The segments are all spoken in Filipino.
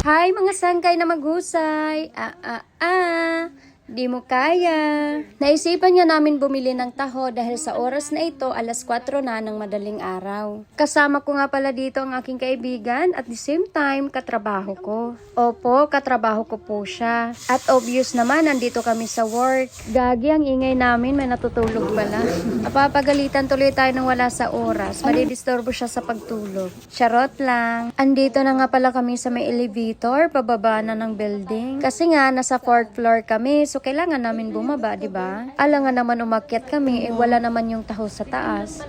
Hi mga sangkay na maghusay! Di mo kaya. Naisipan nga namin bumili ng taho dahil sa oras na ito, alas 4 na ng madaling araw. Kasama ko nga pala dito ang aking kaibigan at the same time, katrabaho ko. Opo, katrabaho ko po siya. At obvious naman, nandito kami sa work. Gagi, ang ingay namin, may natutulog pala. Napapagalitan tuloy tayo nang wala sa oras. Madidisturbo siya sa pagtulog. Charot lang. Andito na nga pala kami sa may elevator, pababa na ng building. Kasi nga, nasa 4th floor kami, so kailangan namin bumaba, di ba? Alangan naman umakyat kami, wala naman yung taho sa taas.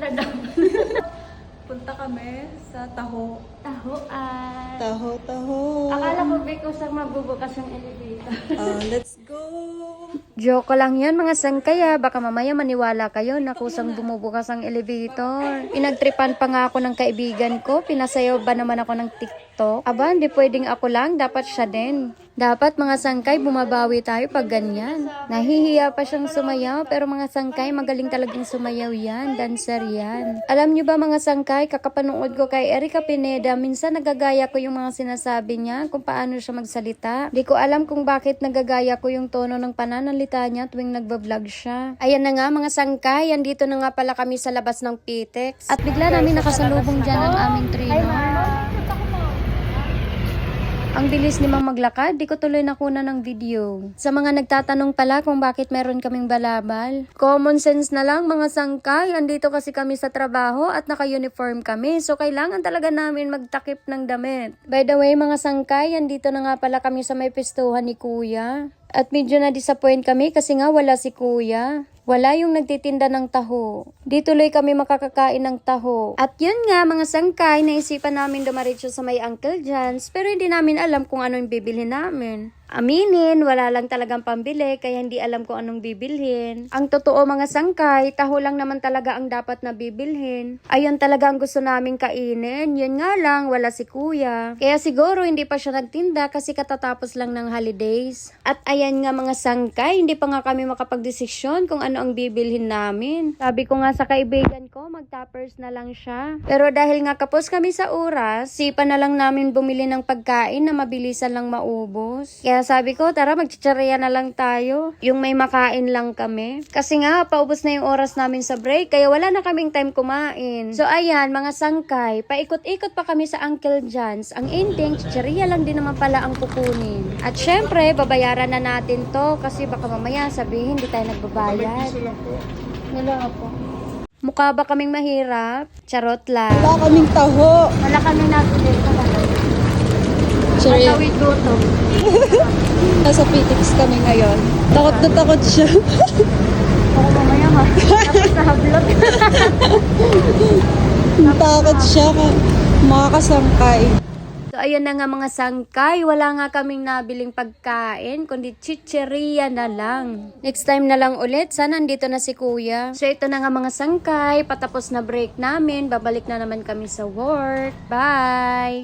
Punta kami sa Taho. Tahoan. Taho. Akala ko kusang magbubukas yung elevator. Let's go! Joke lang yan mga sangkaya. Baka mamaya maniwala kayo na kusang bumubukas ang elevator. Pinagtripan pa nga ako ng kaibigan ko. Pinasayaw ba naman ako ng TikTok? Aba, hindi pwedeng ako lang. Dapat siya din. Dapat mga sangkay, bumabawi tayo pag ganyan. Nahihiya pa siyang sumayaw, pero mga sangkay, magaling talagang sumayaw yan. Dancer yan. Alam nyo ba mga sangkay, kakapanood ko kay Erica Pineda, minsan nagagaya ko yung mga sinasabi niya, kung paano siya magsalita. Di ko alam kung bakit nagagaya ko yung tono ng pananalita niya tuwing nagbablog siya. Ayan na nga mga sangkay, andito na nga pala kami sa labas ng Pitex. At bigla namin nakasalubong dyan ang aming trainer. Ang bilis ni Mang maglakad, di ko tuloy nakuna ng video. Sa mga nagtatanong pala kung bakit meron kaming balabal. Common sense na lang mga sangkay, andito kasi kami sa trabaho at naka-uniform kami. So kailangan talaga namin magtakip ng damit. By the way mga sangkay, andito na nga pala kami sa may pistuhan ni Kuya. At medyo na-disappoint kami kasi nga wala si Kuya. Wala yung nagtitinda ng taho. Di tuloy kami makakakain ng taho. At yun nga mga sangkay, naisipan namin dumaritso sa may Uncle John's pero hindi namin alam kung ano yung bibilhin namin. Aminin, wala lang talagang pambili kaya hindi alam kung anong bibilhin. Ang totoo mga sangkay, taho lang naman talaga ang dapat na bibilhin. Ayun talaga ang gusto naming kainin. Yun nga lang, wala si Kuya. Kaya siguro hindi pa siya nagtinda kasi katatapos lang ng holidays. At ayan nga mga sangkay, hindi pa nga kami makapagdesisyon kung ano ang bibilhin namin. Sabi ko nga sa kaibigan ko, mag-toppers na lang siya. Pero dahil nga kapos kami sa oras, sipa na lang namin bumili ng pagkain na mabilisan lang maubos. Kaya sabi ko, tara magchichareya na lang tayo. Yung may makain lang kami. Kasi nga, paubos na yung oras namin sa break, kaya wala na kaming time kumain. So ayan, mga sangkay, paikot-ikot pa kami sa Uncle John's. Ang ending, chichareya lang din naman pala ang kukunin. At syempre, babayaran na natin to kasi baka mamaya sabihin hindi tayo nagbabayad. Wala po. Mukha ba kaming mahirap? Charot lang. Wala kaming taho. Wala kaming nabili. Matawid luto. Nasa Pitex kami ngayon. Takot na takot siya. Ako mamaya ha. Tapos sa hablot. Takot siya. Mga kasangkay. So ayun na nga mga sangkay. Wala nga kaming nabiling pagkain. Kundi chicheria na lang. Next time na lang ulit. Sana nandito na si Kuya. So ito na nga mga sangkay. Patapos na break namin. Babalik na naman kami sa work. Bye!